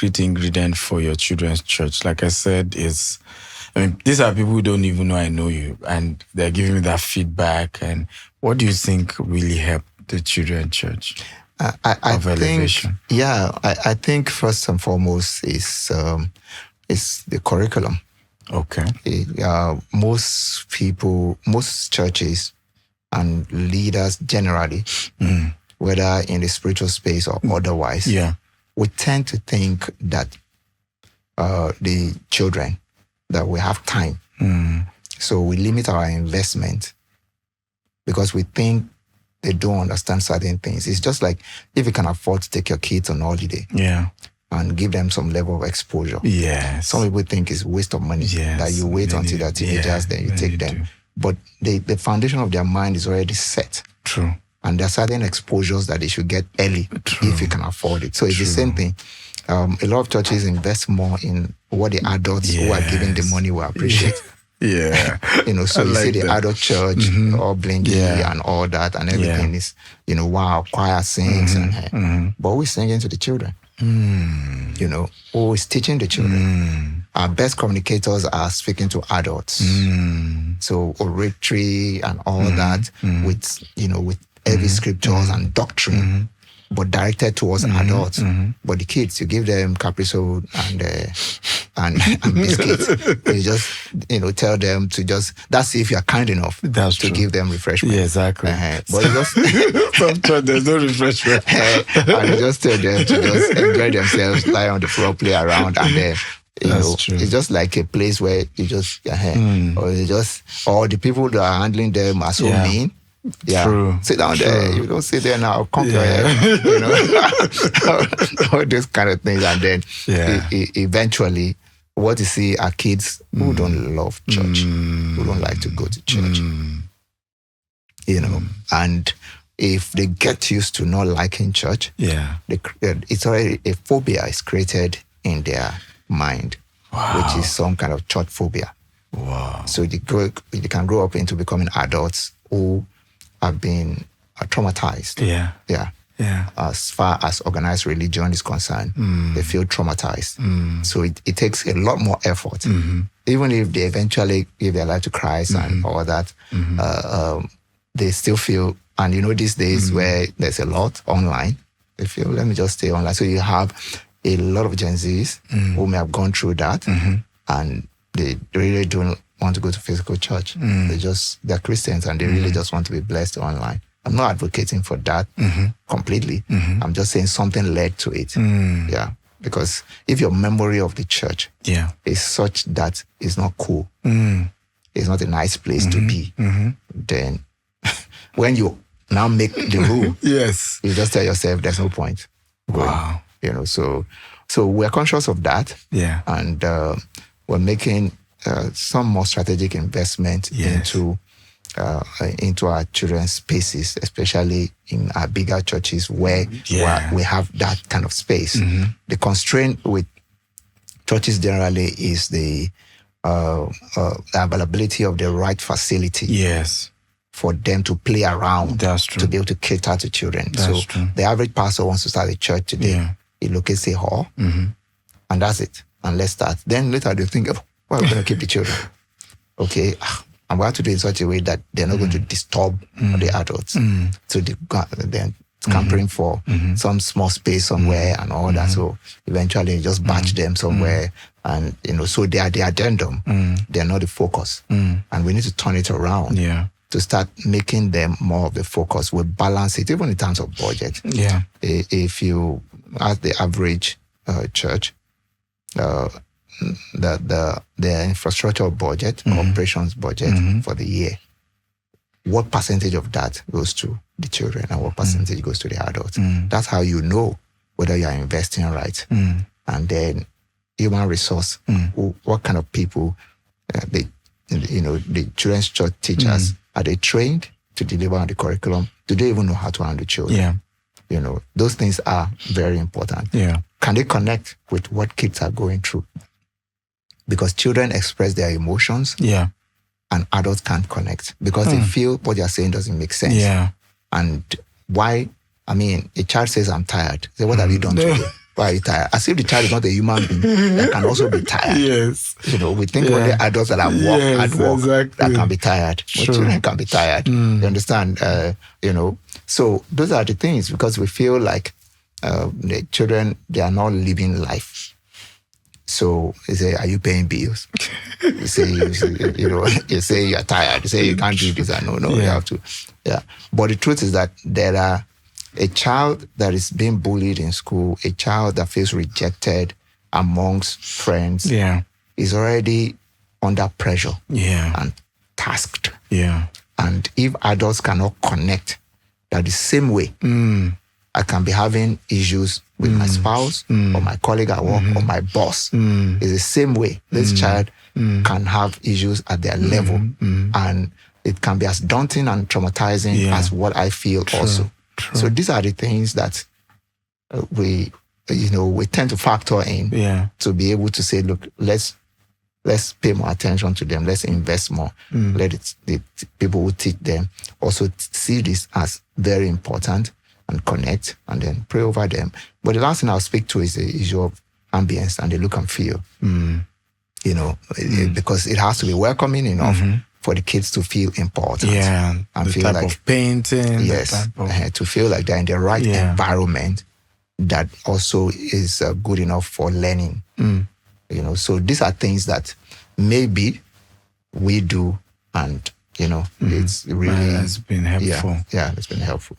secret ingredient for your children's church? Like I said, these are people who don't even know I know you, and they're giving me that feedback. And what do you think really helped the children's church I of Elevation? I think first and foremost is the curriculum. Okay. Most people, most churches and leaders generally, whether in the spiritual space or otherwise, we tend to think that the children, that we have time. So we limit our investment because we think they don't understand certain things. It's just like if you can afford to take your kids on holiday and give them some level of exposure. Yes. Some people think it's a waste of money, that you wait until they're teenagers, then you take them. But the foundation of their mind is already set. True. And there are certain exposures that they should get early if you can afford it. So it's the same thing. A lot of churches invest more in what the adults who are giving the money will appreciate. So you see the adult church, all blingy and all that, and everything is, wow, choir sings, but we're singing to the children. Who is teaching the children. Our best communicators are speaking to adults. So oratory and all that with heavy scriptures and doctrine, but directed towards adults. But the kids, you give them Capriso and biscuits. You just, tell them to that's if you're kind enough to give them refreshment. Yeah, exactly. But you just... Sometimes there's no refreshment. And you just tell them to just enjoy themselves, lie on the floor, play around, and then... it's just like a place where you just, or the people that are handling them are so mean. True. Sit down there. You don't sit there now. Come to your head. All those kind of things. And then eventually, what you see are kids who don't love church, who don't like to go to church. And if they get used to not liking church, it's already a phobia is created in their mind, which is some kind of church phobia. Wow. So they can grow up into becoming adults who have been traumatized. As far as organized religion is concerned, they feel traumatized. So it takes a lot more effort. Even if they eventually give their life to Christ and all that, they still feel, and these days where there's a lot online, they feel, let me just stay online. So you have a lot of Gen Zs who may have gone through that, and they really don't want to go to physical church. They're Christians and they really just want to be blessed online. I'm not advocating for that completely. I'm just saying something led to it. Because if your memory of the church is such that it's not cool, it's not a nice place to be, then when you now make the rule, you just tell yourself there's no point. Wow. So we're conscious of that. And we're making some more strategic investment into our children's spaces, especially in our bigger churches where we have that kind of space. The constraint with churches generally is the availability of the right facility for them to play around, to be able to cater to children. The average pastor wants to start a church today. He locates a hall, and that's it. And let's start. Then later they think, we're going to keep the children. Okay, and we have to do it in such a way that they're not going to disturb the adults. So they're scampering for some small space somewhere and all that. So eventually you just batch them somewhere, and so they are the addendum. They're not the focus. And we need to turn it around to start making them more of the focus. We balance it, even in terms of budget. If you ask the average church, the infrastructure budget, operations budget for the year, what percentage of that goes to the children and what percentage goes to the adults? That's how you know whether you are investing right. And then human resource, what kind of people, the children's church teachers, are they trained to deliver on the curriculum? Do they even know how to handle children? Those things are very important. Can they connect with what kids are going through? Because children express their emotions, and adults can't connect because they feel what they're saying doesn't make sense. And why? A child says, I'm tired. Say, what have you done today? Why are you tired? As if the child is not a human being that can also be tired. Yes. We think only adults that are at work exactly. that can be tired. But children can be tired. You understand? So those are the things, because we feel like the children, they are not living life. So you say, are you paying bills? You say you're tired. You say you can't do this. No, you have to. Yeah. But the truth is that there are a child that is being bullied in school, a child that feels rejected amongst friends, is already under pressure and tasked. Yeah. And if adults cannot connect that the same way, I can be having issues with my spouse or my colleague at work or my boss. It's the same way this child can have issues at their level. And it can be as daunting and traumatizing as what I feel also. True. So these are the things that we tend to factor in to be able to say, look, let's pay more attention to them. Let's invest more. Let the people who teach them also see this as very important and connect and then pray over them. But the last thing I'll speak to is the issue of ambience and the look and feel. Because it has to be welcoming enough for the kids to feel important. Yeah, and the feel type like of painting. Yes, to feel like they're in the right environment that also is good enough for learning. So these are things that maybe we do, and it's really it's been helpful. Yeah, it's been helpful.